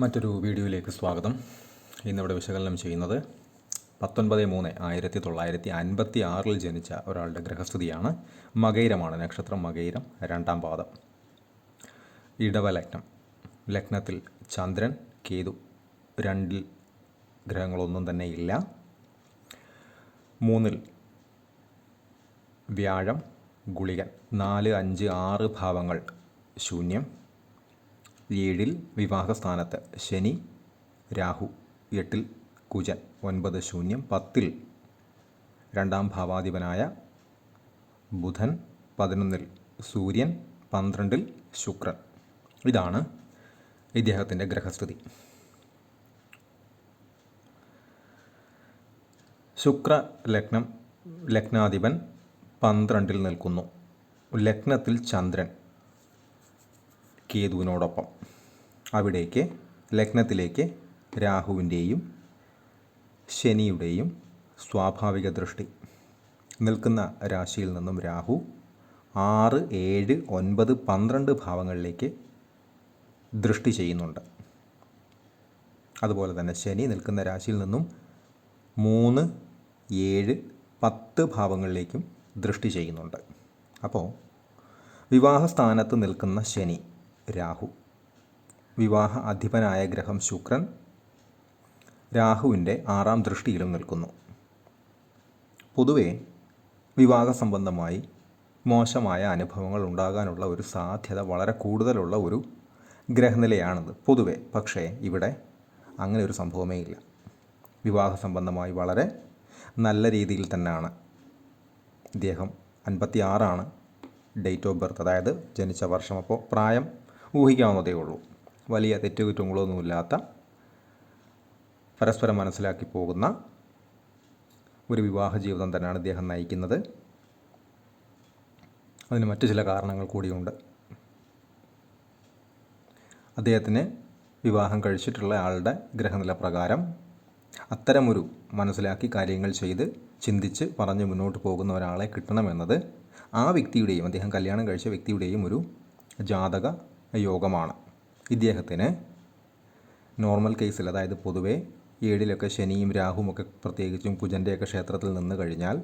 മറ്റൊരു വീഡിയോയിലേക്ക് സ്വാഗതം. ഇന്നിവിടെ വിശകലനം ചെയ്യുന്നത് 19/3/1956 ജനിച്ച ഒരാളുടെ ഗ്രഹസ്ഥിതിയാണ്. മകയിരമാണ് നക്ഷത്രം. മകയിരം, രണ്ടാം പാദം, ഇടവലഗ്നം. ലഗ്നത്തിൽ ചന്ദ്രൻ, കേതു, രണ്ടിൽ ഗ്രഹങ്ങളൊന്നും തന്നെ ഇല്ല. 3-ൽ വ്യാഴം, ഗുളികൻ. 4, 5, 6 ഭാവങ്ങൾ ശൂന്യം. 7-ൽ വിവാഹസ്ഥാനത്ത് ശനി, രാഹു. 8-ൽ കുജൻ. 9 ശൂന്യം. 10-ൽ രണ്ടാം ഭാവാധിപനായ ബുധൻ. 11-ൽ സൂര്യൻ. 12-ൽ ശുക്രൻ. ഇതാണ് ഇദ്ദേഹത്തിൻ്റെ ഗ്രഹസ്ഥിതി. ശുക്ര ലഗ്നം, ലഗ്നാധിപൻ 12-ൽ നിൽക്കുന്നു. ലഗ്നത്തിൽ ചന്ദ്രൻ കേതുവിനോടൊപ്പം. അവിടേക്ക് ലഗ്നത്തിലേക്ക് രാഹുവിൻ്റെയും ശനിയുടെയും സ്വാഭാവിക ദൃഷ്ടി. നിൽക്കുന്ന രാശിയിൽ നിന്നും രാഹു 6, 7, 9, 12 ഭാവങ്ങളിലേക്ക് ദൃഷ്ടി ചെയ്യുന്നുണ്ട്. അതുപോലെ തന്നെ ശനി നിൽക്കുന്ന രാശിയിൽ നിന്നും 3, 7, 10 ഭാവങ്ങളിലേക്കും ദൃഷ്ടി ചെയ്യുന്നുണ്ട്. അപ്പോൾ വിവാഹസ്ഥാനത്ത് നിൽക്കുന്ന ശനി, രാഹു, വിവാഹ അധിപനായ ഗ്രഹം ശുക്രൻ രാഹുവിൻ്റെ 6ാം ദൃഷ്ടിയിലും നിൽക്കുന്നു. പൊതുവെ വിവാഹ സംബന്ധമായി മോശമായ അനുഭവങ്ങൾ ഉണ്ടാകാനുള്ള ഒരു സാധ്യത വളരെ കൂടുതലുള്ള ഒരു ഗ്രഹനിലയാണിത് പൊതുവെ. പക്ഷേ ഇവിടെ അങ്ങനെ ഒരു സംഭവമേ ഇല്ല. വിവാഹ സംബന്ധമായി വളരെ നല്ല രീതിയിൽ തന്നെയാണ്. ഇദ്ദേഹം 56 ഡേറ്റ് ഓഫ് ബർത്ത്, അതായത് ജനിച്ച വർഷം. അപ്പോൾ പ്രായം ഊഹിക്കാവുന്നതേ ഉള്ളൂ. വലിയ തെറ്റുകുറ്റങ്ങളൊന്നുമില്ലാത്ത, പരസ്പരം മനസ്സിലാക്കി പോകുന്ന ഒരു വിവാഹ ജീവിതം തന്നെയാണ് ഇദ്ദേഹം നയിക്കുന്നത്. അതിന് മറ്റു ചില കാരണങ്ങൾ കൂടിയുണ്ട്. അദ്ദേഹത്തിന് വിവാഹം കഴിച്ചിട്ടുള്ള ആളുടെ ഗ്രഹനില പ്രകാരം അത്തരമൊരു മനസ്സിലാക്കി കാര്യങ്ങൾ ചെയ്ത് ചിന്തിച്ച് പറഞ്ഞ് മുന്നോട്ട് പോകുന്ന ഒരാളെ കിട്ടണമെന്നത് ആ വ്യക്തിയുടെയും, അദ്ദേഹം കല്യാണം കഴിച്ച വ്യക്തിയുടെയും ഒരു ജാതക യോഗമാണ്. ഇദ്ദേഹത്തിന് നോർമൽ കേസിൽ, അതായത് പൊതുവെ 7-ലൊക്കെ ശനിയും രാഹുവുമൊക്കെ, പ്രത്യേകിച്ചും കുജൻ്റെയൊക്കെ ക്ഷേത്രത്തിൽ നിന്ന് കഴിഞ്ഞാൽ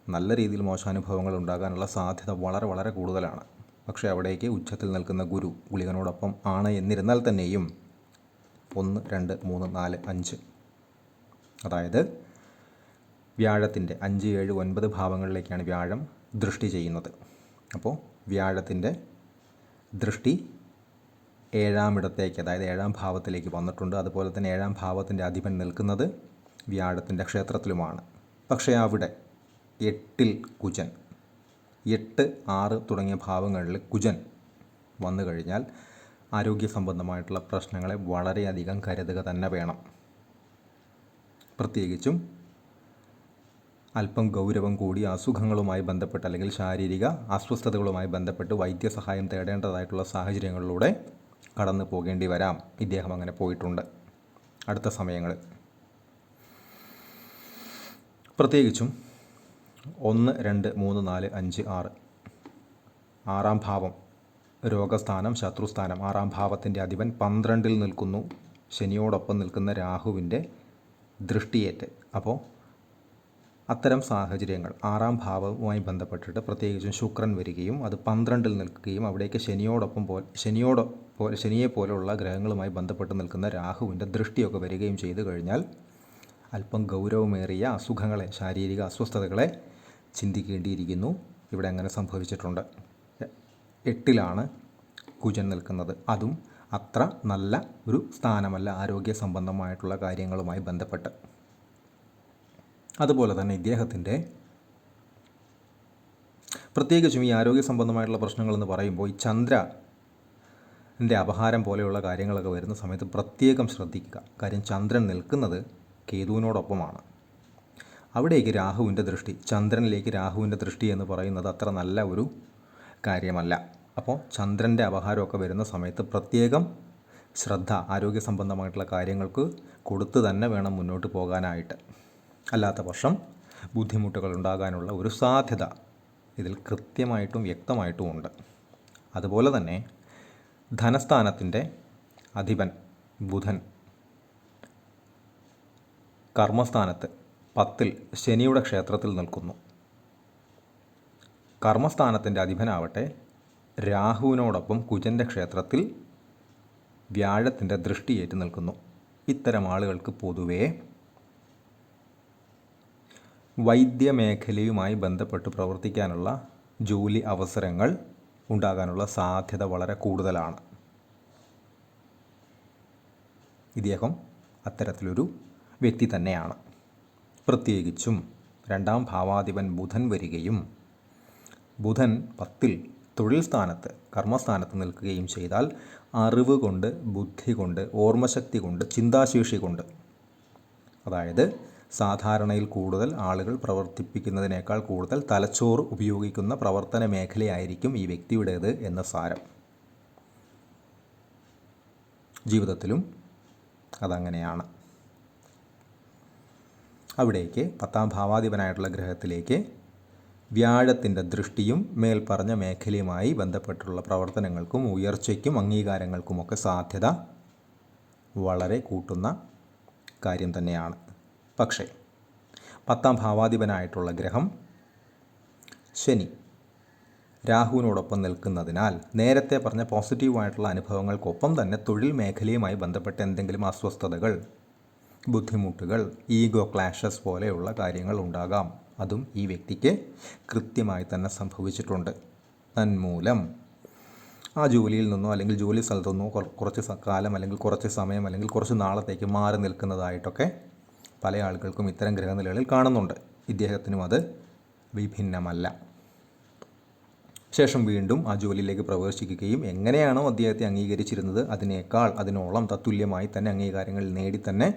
നല്ല രീതിയിൽ മോശാനുഭവങ്ങൾ ഉണ്ടാകാനുള്ള സാധ്യത വളരെ വളരെ കൂടുതലാണ്. പക്ഷേ അവിടേക്ക് ഉച്ചത്തിൽ നിൽക്കുന്ന ഗുരു ഗുളികനോടൊപ്പം ആണ് എന്നിരുന്നാൽ തന്നെയും 1, 2, 3, 4, 5, അതായത് വ്യാഴത്തിൻ്റെ 5, 7, 9 ഭാവങ്ങളിലേക്കാണ് വ്യാഴം ദൃഷ്ടി ചെയ്യുന്നത്. അപ്പോൾ വ്യാഴത്തിൻ്റെ ദൃഷ്ടി 7ാം ഇടത്തേക്ക്, അതായത് 7ാം ഭാവത്തിലേക്ക് വന്നിട്ടുണ്ട്. അതുപോലെ തന്നെ 7ാം ഭാവത്തിൻ്റെ അധിപൻ നിൽക്കുന്നത് വ്യാഴത്തിൻ്റെ ക്ഷേത്രത്തിലുമാണ്. പക്ഷേ അവിടെ 8-ൽ കുജൻ, 8, 6 തുടങ്ങിയ ഭാവങ്ങളിൽ കുജൻ വന്നു കഴിഞ്ഞാൽ ആരോഗ്യ സംബന്ധമായിട്ടുള്ള പ്രശ്നങ്ങളെ വളരെയധികം കരുതുക തന്നെ വേണം. പ്രത്യേകിച്ചും അല്പം ഗൗരവം കൂടി അസുഖങ്ങളുമായി ബന്ധപ്പെട്ട്, അല്ലെങ്കിൽ ശാരീരിക അസ്വസ്ഥതകളുമായി ബന്ധപ്പെട്ട് വൈദ്യസഹായം തേടേണ്ടതായിട്ടുള്ള സാഹചര്യങ്ങളിലൂടെ കടന്നു പോകേണ്ടി വരാം. ഇദ്ദേഹം അങ്ങനെ പോയിട്ടുണ്ട് അടുത്ത സമയങ്ങളിൽ. പ്രത്യേകിച്ചും 1, 2, 3, 4, 5, 6, 6ാം ഭാവം രോഗസ്ഥാനം, ശത്രുസ്ഥാനം. 6ാം ഭാവത്തിൻ്റെ അധിപൻ 12-ൽ നിൽക്കുന്നു. ശനിയോടൊപ്പം നിൽക്കുന്ന രാഹുവിൻ്റെ ദൃഷ്ടിയേറ്റ്. അപ്പോൾ അത്തരം സാഹചര്യങ്ങൾ 6ാം ഭാവവുമായി ബന്ധപ്പെട്ടിട്ട് പ്രത്യേകിച്ചും ശുക്രൻ വരികയും അത് 12-ൽ നിൽക്കുകയും അവിടേക്ക് ശനിയെപ്പോലുള്ള ഗ്രഹങ്ങളുമായി ബന്ധപ്പെട്ട് നിൽക്കുന്ന രാഹുവിൻ്റെ ദൃഷ്ടിയൊക്കെ വരികയും ചെയ്തു കഴിഞ്ഞാൽ അല്പം ഗൗരവമേറിയ അസുഖങ്ങളെ, ശാരീരിക അസ്വസ്ഥതകളെ ചിന്തിക്കേണ്ടിയിരിക്കുന്നു. ഇവിടെ അങ്ങനെ സംഭവിച്ചിട്ടുണ്ട്. 8-ലാണ് കുജൻ നിൽക്കുന്നത്. അതും അത്ര നല്ല ഒരു സ്ഥാനമല്ല ആരോഗ്യ സംബന്ധമായിട്ടുള്ള കാര്യങ്ങളുമായി ബന്ധപ്പെട്ട്. അതുപോലെ തന്നെ ഇദ്ദേഹത്തിൻ്റെ പ്രത്യേകിച്ചും ഈ ആരോഗ്യ സംബന്ധമായിട്ടുള്ള പ്രശ്നങ്ങളെന്ന് പറയുമ്പോൾ ഈ ചന്ദ്രൻ്റെ അപഹാരം പോലെയുള്ള കാര്യങ്ങളൊക്കെ വരുന്ന സമയത്ത് പ്രത്യേകം ശ്രദ്ധിക്കുക. കാര്യം ചന്ദ്രൻ നിൽക്കുന്നത് കേതുവിനോടൊപ്പമാണ്. അവിടേക്ക് രാഹുവിൻ്റെ ദൃഷ്ടി, ചന്ദ്രനിലേക്ക് രാഹുവിൻ്റെ ദൃഷ്ടി എന്ന് പറയുന്നത് അത്ര നല്ല ഒരു കാര്യമല്ല. അപ്പോൾ ചന്ദ്രൻ്റെ അപഹാരമൊക്കെ വരുന്ന സമയത്ത് പ്രത്യേകം ശ്രദ്ധ ആരോഗ്യ സംബന്ധമായിട്ടുള്ള കാര്യങ്ങൾക്ക് കൊടുത്തു തന്നെ വേണം മുന്നോട്ട് പോകാനായിട്ട്. അല്ലാത്ത പക്ഷം ബുദ്ധിമുട്ടുകൾ ഉണ്ടാകാനുള്ള ഒരു സാധ്യത ഇതിൽ കൃത്യമായിട്ടും വ്യക്തമായിട്ടും ഉണ്ട്. അതുപോലെ തന്നെ ധനസ്ഥാനത്തിൻ്റെ അധിപൻ ബുധൻ കർമ്മസ്ഥാനത്ത് 10-ൽ ശനിയുടെ ക്ഷേത്രത്തിൽ നിൽക്കുന്നു. കർമ്മസ്ഥാനത്തിൻ്റെ അധിപനാവട്ടെ രാഹുവിനോടൊപ്പം കുജൻ്റെ ക്ഷേത്രത്തിൽ വ്യാഴത്തിൻ്റെ ദൃഷ്ടിയേറ്റ് നിൽക്കുന്നു. ഇത്തരം ആളുകൾക്ക് പൊതുവേ വൈദ്യമേഖലയുമായി ബന്ധപ്പെട്ട് പ്രവർത്തിക്കാനുള്ള ജോലി അവസരങ്ങൾ ഉണ്ടാകാനുള്ള സാധ്യത വളരെ കൂടുതലാണ്. ഇദ്ദേഹം അത്തരത്തിലൊരു വ്യക്തി തന്നെയാണ്. പ്രത്യേകിച്ചും 2-ാം ഭാവാധിപൻ ബുധൻ വരികയും ബുധൻ 10-ൽ തൊഴിൽ സ്ഥാനത്ത് കർമ്മസ്ഥാനത്ത് നിൽക്കുകയും ചെയ്താൽ അറിവ് കൊണ്ട്, ബുദ്ധി കൊണ്ട്, ഓർമ്മശക്തി കൊണ്ട്, ചിന്താശേഷി കൊണ്ട്, അതായത് സാധാരണയിൽ കൂടുതൽ ആളുകൾ പ്രവർത്തിപ്പിക്കുന്നതിനേക്കാൾ കൂടുതൽ തലച്ചോറ് ഉപയോഗിക്കുന്ന പ്രവർത്തന മേഖലയായിരിക്കും ഈ വ്യക്തിയുടേത് എന്ന സാരം. ജീവിതത്തിലും അതങ്ങനെയാണ്. അവിടേക്ക് 10-ാം ഭാവാധിപനായിട്ടുള്ള ഗ്രഹത്തിലേക്ക് വ്യാഴത്തിൻ്റെ ദൃഷ്ടിയും മേൽപ്പറഞ്ഞ മേഖലയുമായി ബന്ധപ്പെട്ടുള്ള പ്രവർത്തനങ്ങൾക്കും ഉയർച്ചയ്ക്കും അംഗീകാരങ്ങൾക്കുമൊക്കെ സാധ്യത വളരെ കൂട്ടുന്ന കാര്യം തന്നെയാണ്. പക്ഷേ 10-ാം ഭാവാധിപനായിട്ടുള്ള ഗ്രഹം ശനി രാഹുവിനോടൊപ്പം നിൽക്കുന്നതിനാൽ നേരത്തെ പറഞ്ഞ പോസിറ്റീവായിട്ടുള്ള അനുഭവങ്ങൾക്കൊപ്പം തന്നെ തൊഴിൽ മേഖലയുമായി ബന്ധപ്പെട്ട എന്തെങ്കിലും അസ്വസ്ഥതകൾ, ബുദ്ധിമുട്ടുകൾ, ഈഗോ ക്ലാഷസ് പോലെയുള്ള കാര്യങ്ങൾ ഉണ്ടാകാം. അതും ഈ വ്യക്തിക്ക് കൃത്യമായി തന്നെ സംഭവിച്ചിട്ടുണ്ട്. തന്മൂലം ആ ജോലിയിൽ നിന്നോ അല്ലെങ്കിൽ ജോലി സ്ഥലത്തു നിന്നോ കുറച്ച് കാലം അല്ലെങ്കിൽ കുറച്ച് സമയം അല്ലെങ്കിൽ കുറച്ച് നാളത്തേക്ക് മാറി നിൽക്കുന്നതായിട്ടൊക്കെ പല ആളുകൾക്കും ഇത്തരം ഗ്രഹനിലകളിൽ കാണുന്നുണ്ട്. ഇദ്ദേഹത്തിനും അത് വിഭിന്നമല്ല. ശേഷം വീണ്ടും ആ ജോലിയിലേക്ക് പ്രവേശിക്കുകയും എങ്ങനെയാണോ അദ്ദേഹത്തെ അംഗീകരിച്ചിരുന്നത് അതിനോളം തത്തുല്യമായി തന്നെ അംഗീകാരങ്ങൾ നേടി തന്നെ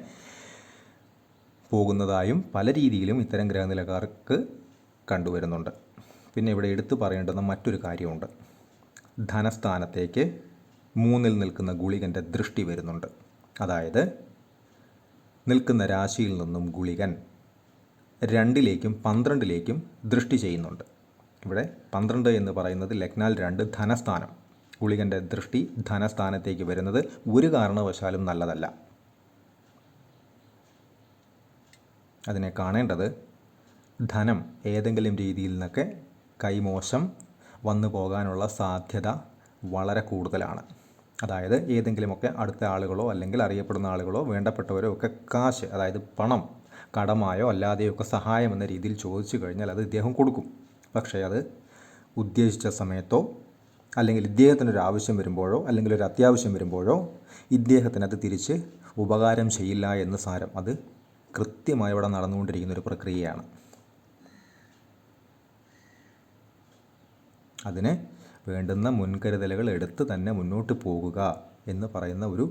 പോകുന്നതായും പല രീതിയിലും ഇത്തരം ഗ്രഹനിലക്കാർക്ക് കണ്ടുവരുന്നുണ്ട്. പിന്നെ ഇവിടെ എടുത്തു പറയേണ്ടുന്ന മറ്റൊരു കാര്യമുണ്ട്. ധനസ്ഥാനത്തേക്ക് 3-ൽ നിൽക്കുന്ന ഗുളികൻ്റെ ദൃഷ്ടി വരുന്നുണ്ട്. അതായത് നിൽക്കുന്ന രാശിയിൽ നിന്നും ഗുളികൻ 2-ലേക്കും 12-ലേക്കും ദൃഷ്ടി ചെയ്യുന്നുണ്ട്. ഇവിടെ 12 എന്ന് പറയുന്നത് ലഗ്നാൽ 2 ധനസ്ഥാനം. ഗുളികൻ്റെ ദൃഷ്ടി ധനസ്ഥാനത്തേക്ക് വരുന്നത് ഒരു കാരണവശാലും നല്ലതല്ല. അതിനെ കാണേണ്ടത് ധനം ഏതെങ്കിലും രീതിയിൽ നിന്നൊക്കെ കൈമോശം വന്നു പോകാനുള്ള സാധ്യത വളരെ കൂടുതലാണ്. അതായത് ഏതെങ്കിലുമൊക്കെ അടുത്ത ആളുകളോ അല്ലെങ്കിൽ അറിയപ്പെടുന്ന ആളുകളോ വേണ്ടപ്പെട്ടവരോ ഒക്കെ കാശ്, അതായത് പണം കടമായോ അല്ലാതെയോ ഒക്കെ സഹായം എന്ന രീതിയിൽ ചോദിച്ചു കഴിഞ്ഞാൽ അത് ഇദ്ദേഹം കൊടുക്കും. പക്ഷേ അത് ഉദ്ദേശിച്ച സമയത്തോ അല്ലെങ്കിൽ ഇദ്ദേഹത്തിനൊരു ആവശ്യം വരുമ്പോഴോ അല്ലെങ്കിൽ ഒരു അത്യാവശ്യം വരുമ്പോഴോ ഇദ്ദേഹത്തിനത് തിരിച്ച് ഉപകാരം ചെയ്യില്ല എന്ന് സാരം. അത് കൃത്യമായി ഇവിടെ നടന്നുകൊണ്ടിരിക്കുന്നൊരു പ്രക്രിയയാണ്. അതിന് വേണ്ടുന്ന മുൻകരുതലുകൾ എടുത്ത് തന്നെ മുന്നോട്ട് പോകുക എന്ന് പറയുന്ന ഒരു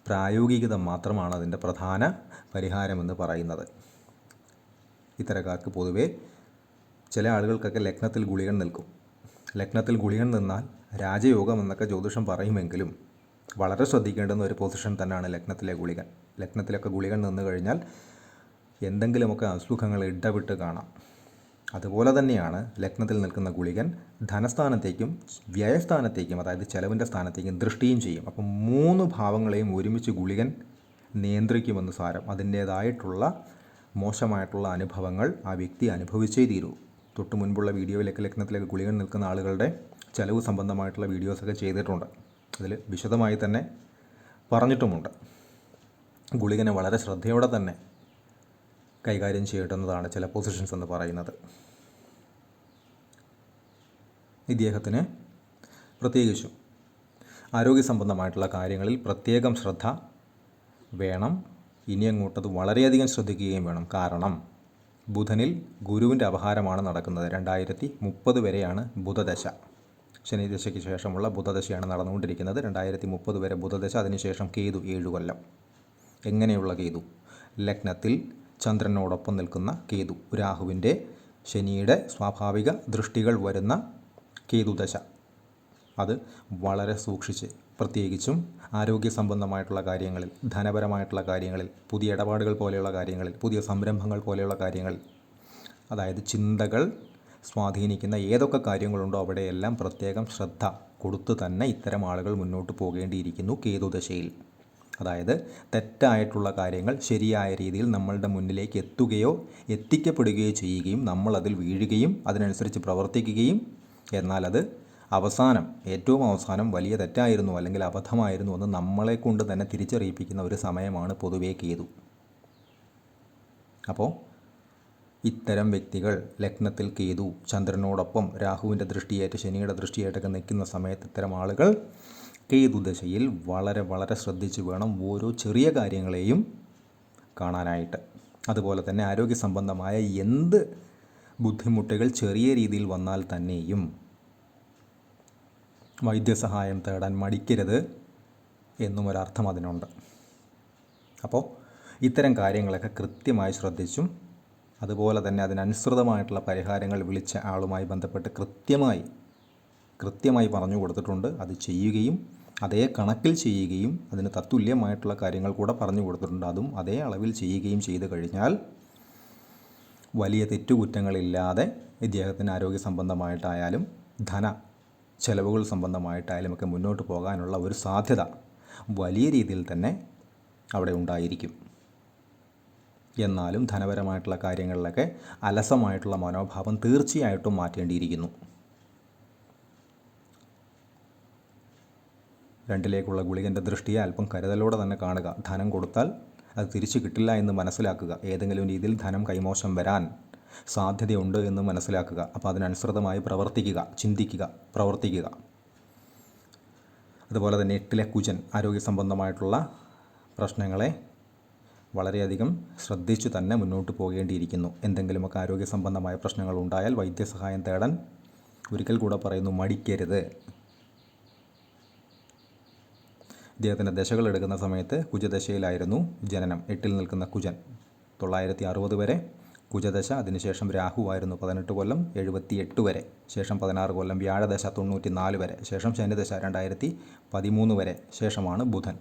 പ്രായോഗികത മാത്രമാണ് അതിൻ്റെ പ്രധാന പരിഹാരമെന്ന് പറയുന്നത്. ഇത്തരക്കാർക്ക് പൊതുവേ ചില ആളുകൾക്കൊക്കെ ലഗ്നത്തിൽ ഗുളികൻ നിൽക്കും. ലഗ്നത്തിൽ ഗുളികൻ നിന്നാൽ രാജയോഗം എന്നൊക്കെ ജ്യോതിഷം പറയുമെങ്കിലും വളരെ ശ്രദ്ധിക്കേണ്ടുന്ന ഒരു പൊസിഷൻ തന്നെയാണ് ലഗ്നത്തിലെ ഗുളികൻ. ലഗ്നത്തിലൊക്കെ ഗുളികൻ നിന്ന് കഴിഞ്ഞാൽ എന്തെങ്കിലുമൊക്കെ അസുഖങ്ങൾ ഇടവിട്ട് കാണാം. അതുപോലെ തന്നെയാണ് ലഗ്നത്തിൽ നിൽക്കുന്ന ഗുളികൻ ധനസ്ഥാനത്തേക്കും വ്യയസ്ഥാനത്തേക്കും, അതായത് ചെലവിൻ്റെ സ്ഥാനത്തേക്കും ദൃഷ്ടിയും ചെയ്യും. അപ്പം 3 ഭാവങ്ങളെയും ഒരുമിച്ച് ഗുളികൻ നിയന്ത്രിക്കുമെന്ന് സാരം. അതിൻ്റേതായിട്ടുള്ള മോശമായിട്ടുള്ള അനുഭവങ്ങൾ ആ വ്യക്തി അനുഭവിച്ചേ തീരൂ. തൊട്ട് മുൻപുള്ള വീഡിയോയിലേക്ക് ലഗ്നത്തിലേക്ക് ഗുളികൻ നിൽക്കുന്ന ആളുകളുടെ ചെലവ് സംബന്ധമായിട്ടുള്ള വീഡിയോസൊക്കെ ചെയ്തിട്ടുണ്ട്. അതിൽ വിശദമായി തന്നെ പറഞ്ഞിട്ടുമുണ്ട്. ഗുളികനെ വളരെ ശ്രദ്ധയോടെ തന്നെ കൈകാര്യം ചെയ്യേണ്ടുന്നതാണ് ചില പൊസിഷൻസ് എന്ന് പറയുന്നത്. ഇദ്ദേഹത്തിന് പ്രത്യേകിച്ചും ആരോഗ്യ സംബന്ധമായിട്ടുള്ള കാര്യങ്ങളിൽ പ്രത്യേകം ശ്രദ്ധ വേണം. ഇനി അങ്ങോട്ടത് വളരെയധികം ശ്രദ്ധിക്കുകയും വേണം. കാരണം ബുധനിൽ ഗുരുവിൻ്റെ അപഹാരമാണ് നടക്കുന്നത്. 2030 വരെയാണ് ബുധദശ. ശനിദശയ്ക്ക് ശേഷമുള്ള ബുധദശയാണ് നടന്നുകൊണ്ടിരിക്കുന്നത്. 2030 വരെ ബുധദശ. അതിനുശേഷം കേതു 7 കൊല്ലം. എങ്ങനെയുള്ള കേതു? ലഗ്നത്തിൽ ചന്ദ്രനോടൊപ്പം നിൽക്കുന്ന കേതു, രാഹുവിൻ്റെ ശനിയുടെ സ്വാഭാവിക ദൃഷ്ടികൾ വരുന്ന കേതുദശ. അത് വളരെ സൂക്ഷിച്ച്, പ്രത്യേകിച്ചും ആരോഗ്യ സംബന്ധമായിട്ടുള്ള കാര്യങ്ങളിൽ, ധനപരമായിട്ടുള്ള കാര്യങ്ങളിൽ, പുതിയ ഇടപാടുകൾ പോലെയുള്ള കാര്യങ്ങളിൽ, പുതിയ സംരംഭങ്ങൾ പോലെയുള്ള കാര്യങ്ങളിൽ, അതായത് ചിന്തകൾ സ്വാധീനിക്കുന്ന ഏതൊക്കെ കാര്യങ്ങളുണ്ടോ അവിടെയെല്ലാം പ്രത്യേകം ശ്രദ്ധ കൊടുത്തു തന്നെ ഇത്തരം ആളുകൾ മുന്നോട്ട് പോകേണ്ടിയിരിക്കുന്നു കേതുദശയിൽ. അതായത് തെറ്റായിട്ടുള്ള കാര്യങ്ങൾ ശരിയായ രീതിയിൽ നമ്മളുടെ മുന്നിലേക്ക് എത്തിക്കപ്പെടുകയോ ചെയ്യുകയും നമ്മളതിൽ വീഴുകയും അതിനനുസരിച്ച് പ്രവർത്തിക്കുകയും, എന്നാൽ അത് ഏറ്റവും അവസാനം വലിയ തെറ്റായിരുന്നു അല്ലെങ്കിൽ അബദ്ധമായിരുന്നു എന്ന് നമ്മളെ കൊണ്ട് തന്നെ തിരിച്ചറിയിപ്പിക്കുന്ന ഒരു സമയമാണ് പൊതുവേ കേതു. അപ്പോൾ ഇത്തരം വ്യക്തികൾ ലഗ്നത്തിൽ കേതു ചന്ദ്രനോടൊപ്പം രാഹുവിൻ്റെ ദൃഷ്ടിയേറ്റ് ശനിയുടെ ദൃഷ്ടിയായിട്ടൊക്കെ നിൽക്കുന്ന സമയത്ത് ഇത്തരം ആളുകൾ കേതുദശയിൽ വളരെ വളരെ ശ്രദ്ധിച്ച് വേണം ഓരോ ചെറിയ കാര്യങ്ങളെയും കാണാനായിട്ട്. അതുപോലെ തന്നെ ആരോഗ്യ സംബന്ധമായ എന്ത് ബുദ്ധിമുട്ടുകൾ ചെറിയ രീതിയിൽ വന്നാൽ തന്നെയും വൈദ്യസഹായം തേടാൻ മടിക്കരുത് എന്നും ഒരർത്ഥം അതിനുണ്ട്. അപ്പോൾ ഇത്തരം കാര്യങ്ങളൊക്കെ കൃത്യമായി ശ്രദ്ധിച്ചും അതുപോലെ തന്നെ അതിനനുസൃതമായിട്ടുള്ള പരിഹാരങ്ങൾ വിളിച്ച ആളുമായി ബന്ധപ്പെട്ട് കൃത്യമായി പറഞ്ഞു കൊടുത്തിട്ടുണ്ട്. അത് ചെയ്യുകയും അതേ കണക്കിൽ ചെയ്യുകയും അതിന് തത്തുല്യമായിട്ടുള്ള കാര്യങ്ങൾ കൂടെ പറഞ്ഞു കൊടുത്തിട്ടുണ്ട്. അതും അതേ അളവിൽ ചെയ്യുകയും ചെയ്തു കഴിഞ്ഞാൽ വലിയ തെറ്റുകുറ്റങ്ങളില്ലാതെ ഇദ്ദേഹത്തിന് ആരോഗ്യ സംബന്ധമായിട്ടായാലും ധന ചെലവുകൾ സംബന്ധമായിട്ടായാലും ഒക്കെ മുന്നോട്ട് പോകാനുള്ള ഒരു സാധ്യത വലിയ രീതിയിൽ തന്നെ അവിടെ ഉണ്ടായിരിക്കും. എന്നാലും ധനപരമായിട്ടുള്ള കാര്യങ്ങളിലൊക്കെ അലസമായിട്ടുള്ള മനോഭാവം തീർച്ചയായിട്ടും മാറ്റേണ്ടിയിരിക്കുന്നു. രണ്ടിലേക്കുള്ള ഗുളികൻ്റെ ദൃഷ്ടിയെ അല്പം കരുതലോടെ തന്നെ കാണുക. ധനം കൊടുത്താൽ അത് തിരിച്ചു കിട്ടില്ല എന്ന് മനസ്സിലാക്കുക. ഏതെങ്കിലും രീതിയിൽ ധനം കൈമോശം വരാൻ സാധ്യതയുണ്ട് എന്ന് മനസ്സിലാക്കുക. അപ്പോൾ അതിനനുസൃതമായി ചിന്തിക്കുക, പ്രവർത്തിക്കുക. അതുപോലെ തന്നെ 8-ലെ കുജൻ ആരോഗ്യ സംബന്ധമായിട്ടുള്ള പ്രശ്നങ്ങളെ വളരെയധികം ശ്രദ്ധിച്ചു തന്നെ മുന്നോട്ട് പോകേണ്ടിയിരിക്കുന്നു. എന്തെങ്കിലുമൊക്കെ ആരോഗ്യ സംബന്ധമായ പ്രശ്നങ്ങൾ ഉണ്ടായാൽ വൈദ്യസഹായം തേടാൻ ഒരിക്കൽ കൂടെ പറയുന്നു, മടിക്കരുത്. ഇദ്ദേഹത്തിൻ്റെ ദശകൾ എടുക്കുന്ന സമയത്ത് കുജദശയിലായിരുന്നു ജനനം. 8-ൽ നിൽക്കുന്ന കുജൻ 960 വരെ കുജദശ, അതിനുശേഷം രാഹുവായിരുന്നു 18 കൊല്ലം 78 വരെ, ശേഷം 16 കൊല്ലം വ്യാഴദശ 94 വരെ, ശേഷം ശനിദശ 2013 വരെ, ശേഷമാണ് ബുധൻ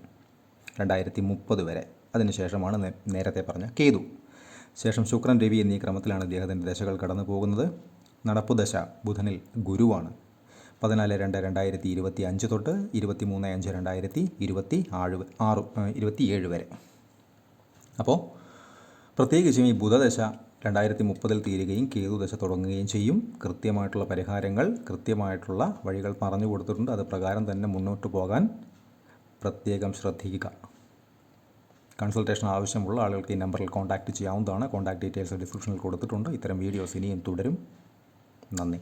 2030 വരെ, അതിനുശേഷമാണ് നേരത്തെ പറഞ്ഞ കേതു, ശേഷം ശുക്രൻ രവി എന്നീ ക്രമത്തിലാണ് ഇദ്ദേഹത്തിൻ്റെ ദശകൾ കടന്നു പോകുന്നത്. നടപ്പുദശ ബുധനിൽ ഗുരുവാണ്. 14/2/2025 തൊട്ട് 23/5/2027 വരെ. അപ്പോൾ പ്രത്യേകിച്ചും ഈ ബുധദശ 2030 തീരുകയും കേതുദശ തുടങ്ങുകയും ചെയ്യും. കൃത്യമായിട്ടുള്ള പരിഹാരങ്ങൾ, കൃത്യമായിട്ടുള്ള വഴികൾ പറഞ്ഞു കൊടുത്തിട്ടുണ്ട്. അത് പ്രകാരം തന്നെ മുന്നോട്ട് പോകാൻ പ്രത്യേകം ശ്രദ്ധിക്കുക. കൺസൾട്ടേഷൻ ആവശ്യമുള്ള ആളുകൾക്ക് ഈ നമ്പറിൽ കോൺടാക്റ്റ് ചെയ്യാവുന്നതാണ്. കോൺടാക്ട് ഡീറ്റെയിൽസ് ഡിസ്ക്രിപ്ഷനിൽ കൊടുത്തിട്ടുണ്ട്. ഇത്തരം വീഡിയോസ് ഇനിയും തുടരും. നന്ദി.